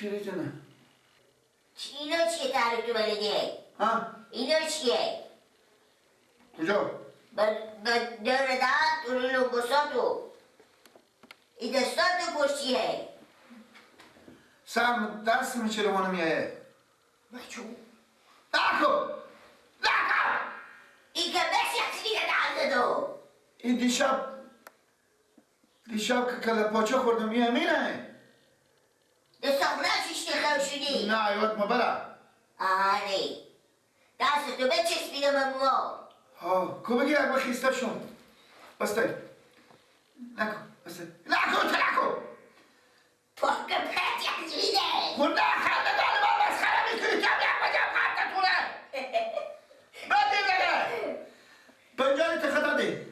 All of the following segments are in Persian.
کلیدونه. اینا چیه تعریف تو بلدیه؟ ها؟ اینا چیه؟ کجا؟ ندارد تو لنگوساتو این دستاتو پشتیه سرم دست میچه رو میایه. بچو نکن! این که بشیخ دیگه نازده دو این دیشب که کل پاچه خوردم میه مینه. دستا خونه چیشتی خیلی شدی؟ نه یاد مبارک. آهانه دست تو بچسبیده به مو ها کو بگی اگه خیسته شون بسته نکن بسته نکن پاک پت یزویده خود نخنده داره با مسخره میکنی کم یک بجم قطعتونه بدیم نگه پنجانی تخطا دی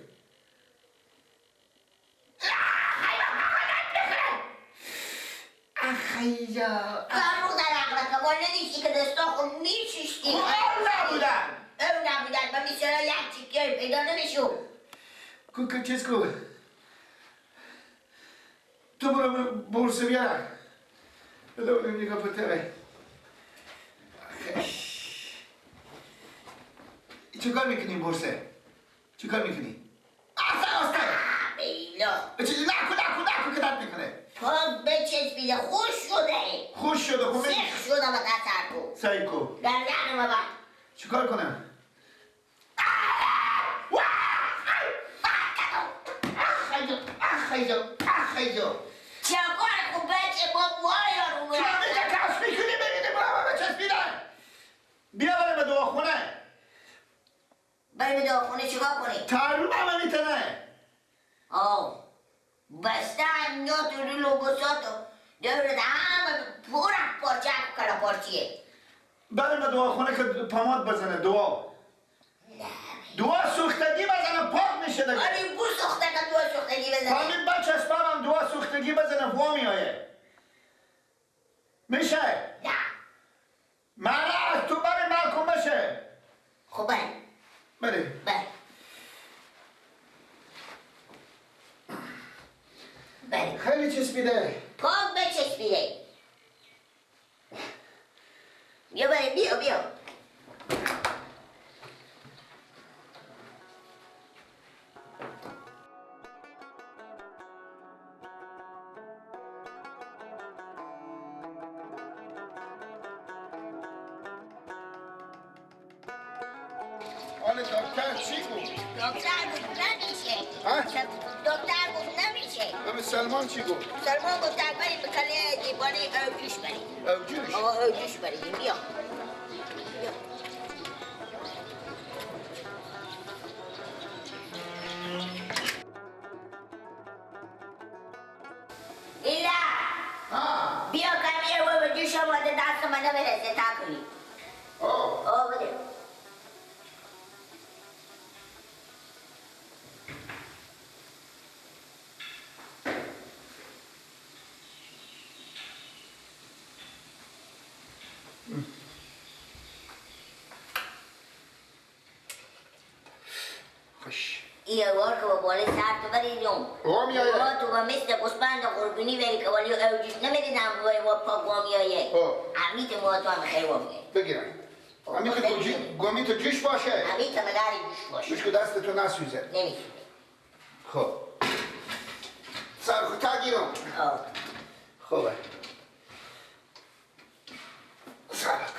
اخیجا کارو در عقلت که باید ندیشتی که دستا خود میچشتی او نبودن من میسرا یک چیکه پیدا نمیشو که چیز کو تو برو بورس بیار بده بودیم نگاه پتره چه کار میکنی بورسه؟ چه کار میکنی؟ آسته بیلا چیزی نکن که درد میکنه پاک بچسبیده خوش شده خوب سخ شده با تسر کو سعی کو گردن ما بعد چه کار کنم؟ اخیجو چه کار خوب بچه با وای رو چه میگه کس میکنی بگیدی برای بچسبیدن بیا برای به دعاخونه برای به دعاخونه چیکار کنی؟ تعلیم همه میتنه بسته اینجا تو لوگوساتو دورت همه پورک پارچه کلا پارچیه برای به دعاخونه که پاماد بزنه دعا سوختگی بزنه پاک میشه دیگه آره بو سوخته که دعا سوختگی بزنه همین بچسبم دعا سوختگی بزنه وا میایه میشه؟ نه منه از تو بری ملکون بشه خب بری بله خیلی چسبیده پاک بچسبیده بیا بیا حالا دکتر چی بود؟ دکتر بود نمیشه دکتر بود نمیشه همه سلمان چی بود؟ سلمان گفت بریم به کله دیوانه اوجوش بریم اوجوش بریم بیا بیا کمیه و به جوش آماده دست من نمیرسه تا کنی بده یه وار که با باله سر تو بریدم تو با مثل قسبند قربونی بری که والی اوجوش نمیدیدم با پاک وامیایه امیت تو هم خیلی وامیه بگیرم امیت گومی تو جوش باشه امیت مداری جوش باشه بشکو دست تو نسوزه نمیسوزه خب سرخو تگیرم خوبه سرخ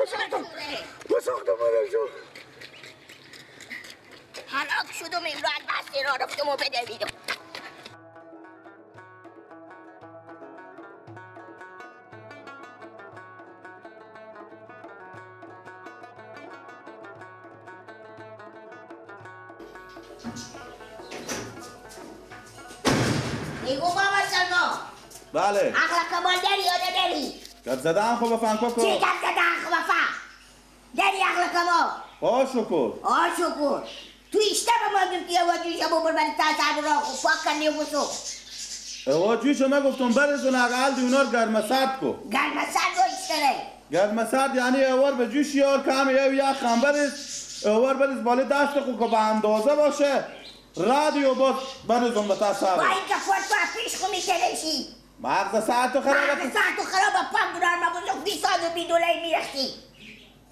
ساختمانم شد. هلاک شدم امرو از بسته را رفتم و بدویدم. میگو بابا سلمان. بله. عقل کمال داری یا نداری؟ گپ زدن خب بفهم کوکو. چی گپ زدن خب بفهم؟ داری عقل کمال؟ با شکر. تو اشتباه ما گفتی اوا جوشا ببر بری تاثر را خوب پاک کنی و بسو. اوا جوشا من گفتم برزون اقل دیونا رو گرم سرد کو. گرم سرد رو اشتره؟ گرم سرد یعنی اوار به جوش یار کم یک خم اوار برز بالا دست خو که به اندازه باشه. رادیو باز برزون به تاثر. با اینکه خود تو پیش خو میترشی. مغز ساعت تو خرابه. مغز ساعت تو خرابه $5 ما بزرگ 20 و $20 میرختی.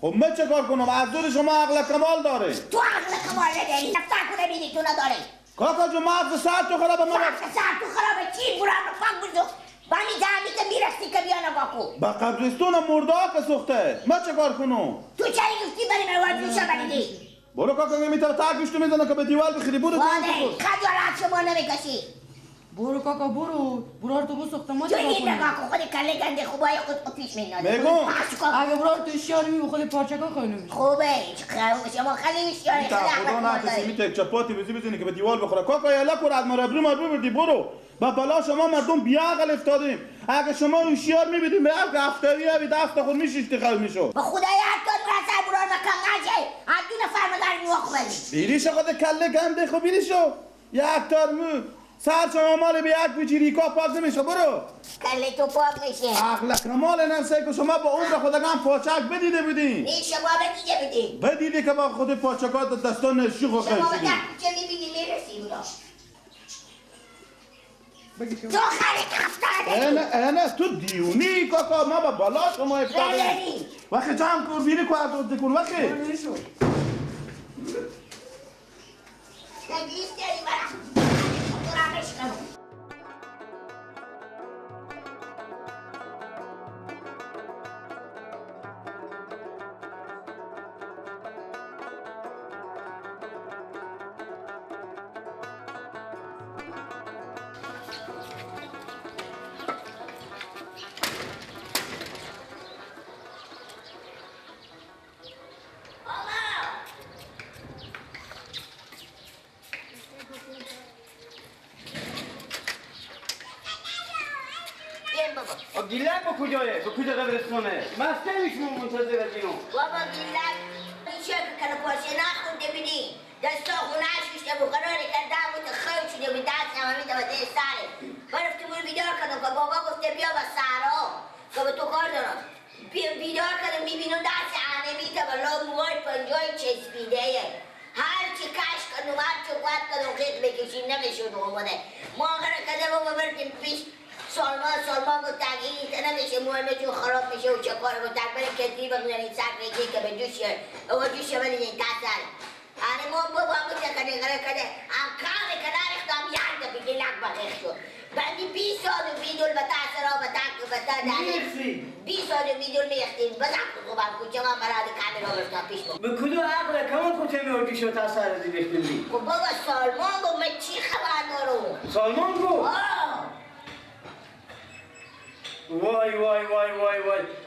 خب من چه کار کنم؟ از دور شما عقل کمال داره. تو عقل کمال نداری. نفتر کنه بینی تو نداره. کاکا جو مغز ساعت تو خرابه. مغز ساعت تو خرابه چی برام پاک بزرگ. با می جمعی که میرختی که بیا نگاه کن. با قبرستون مرده ها که سخته. من چه کار کنم؟ تو چه گفتی بریم اول جوشا بریدی؟ برو کاکا نمیتونه تاک گوشتو میزنه که به دیوار بخیری. برو خجالت شما نمیکشی. برو کاکا برو برار تو بسخته ما تو چه این کنیم؟ نگاه کن خود کله گنده خوبای خود پیش می‌نازه. میگم اگه برار تو اشیار میبی خود پاچه کا خواهی خوبه شما خیلی اشیاره خیلی خدا نکسی میته چپاتی بزنی که به دیوار بخوره. کاکا یالا کن از مربرو بردی برو. با بلا شما مردم بیعقل افتادیم. اگه شما هوشیار میبیدیم به هر هفته‌ای ابی دست خود میشیشتی خیلی میشد. با خدای هر کار برسر برار مکان نشه. هر دو نفر مگر میوخ بری. بیریش خود کله گنده خو بیریشو. یک تار مو سر شما مال به یک بیچی ریکا پاک نمیشه. برو کله تو پاک میشه. عقل کمال نفسه که شما با عمر خودگان پاچک بدیده بودین. این شما بدیده بودین. بدیده که با خود پاچکات دستان نشی خو خیلی شما شدیم. چه میبینی میرسی اونا. تو خیلی کفتر نه تو دیونی کاکا ما با بالا شما افتاده. نداری. وقتی جمع کن بیری که عدد کن وقتی. نگیست داری برم. برامش کنم. گیلک با کجایه؟ با کجا قبرستانه؟ مسته میشون منتظر از اینو. بابا گیلک این شکل کنه پاشه نخونده بینی. دستا خونهش میشه بقراره کرده همون خیل شده به دست نمیده و ده سره. من رفتم اون بیدار کردم که بابا گفته بیا با سهرا که به تو کار دارم. بیدار کردم میبینم دست آنه میده و موهای پنجای چسبیده. هر چی کش کردم هر چی قد کردم خیلی بکشیم نمیشون اومده. ما آخر کده بابا بردیم پیش سالمان گفت تغییری که نمیشه موهمه چون خراب میشه و چه کار رو تکبر کتری بگذارین سر ریزی که به جوشه او جوشه بدین تسل آنه ما بابا گفت کنه غره کده هم کام کنار اختام یاد بگی لک بخیر شد بندی 20 سال و بیدول به تاثر ها به تک و به تا دانه 20 سال و بیدول میختیم بزن خوبم کوچه من برای کامل آورستان پیش بود به کدو عقل کمان کچه میوردی شو تاثر ازی بختیلی؟ خب بابا سالمان گفت من چی خبر دارم سالمان گفت؟ وای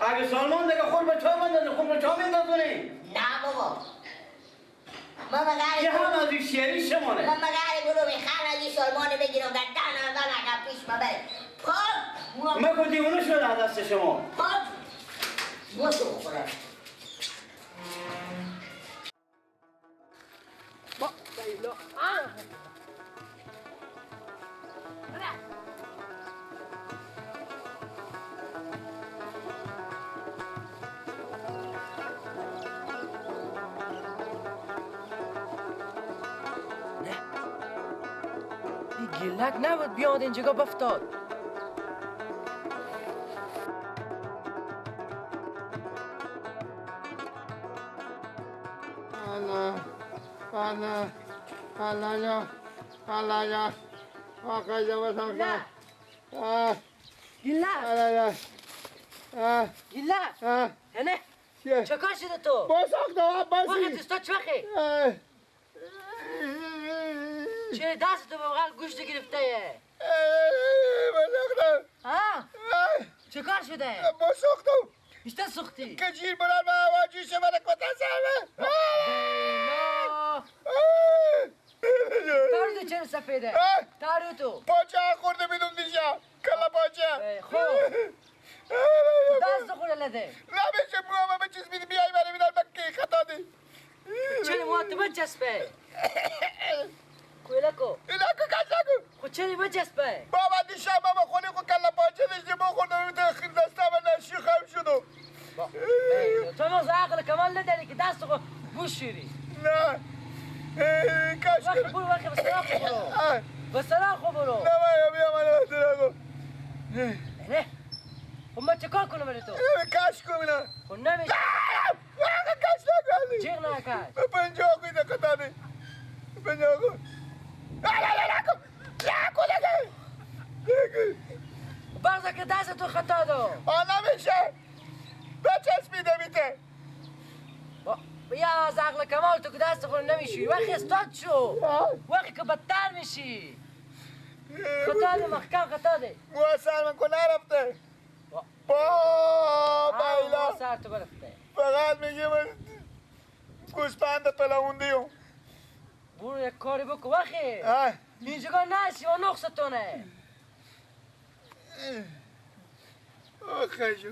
اگه سالمان دیگه خود به چا بندازه خود به چا میندازونی؟ نه بابا ما مگره یه هم از این شعری شمانه ما مگره برو میخوام از این سالمانه بگیرم در دهنم من اگر پیش ما بره پاک من که دیونه شده از دست شما پاک بسو بخورم با بیلا گیلک نبود بیاد اینجا بفتاد الله آقا جواب گیلک گیلک هنه چه کار شده تو؟ بساختم عباسی وقت استا چه وقتی؟ چه دست تو به بغل گوشت گرفته یه؟ بساختم ها؟ چه کار شده؟ بساختم بیشتر سختی؟ کجیر برار با آواجی شما رکبت سرمه تارو تو چرا سفیده؟ تارو تو پاچه خورده بیدون دیشا کلا پاچه خوب دست خوره لده نمیشه موامه به چیز بیدی بیایی برای بیدار بکی خطا دی چرا موات بچسبه؟ کویلکو ایلاکو کشاکو خود چرا بچسبه؟ بابا دیشا بابا خونی خود کلا پاچه داشتی با خوردم تاخیر دسته من نشیخم شدو تو مغز عقل کمال نداری که دست خود گوش شیری نه کاش وقتی برو وقتی بسرا خو برو بسرا خو برو نه باید بیا من بسرا خو نه خب من چه کار کنم برای تو؟ کاش کنم نه خب نمیشه کاش نکنی جیغ نکش پنجاه خوی دقیقه دی پنجاه خوی برزا که دست تو خطا دو نمیشه بچسبیده بیته بیا از عقل کمال تو که دست خود نمیشی وقتی استاد شو وقتی که بدتر میشی خطا ده محکم خطا ده موثر من کنه رفته با بایلا سر تو برفته فقط میگه من گوشتند پلاوندیم برو یک کاری بکن وقتی اینجا نشی و نقصتونه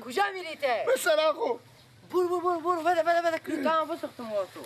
کجا میریته؟ به سراخو برو بده کلیتا هم بسختم با تو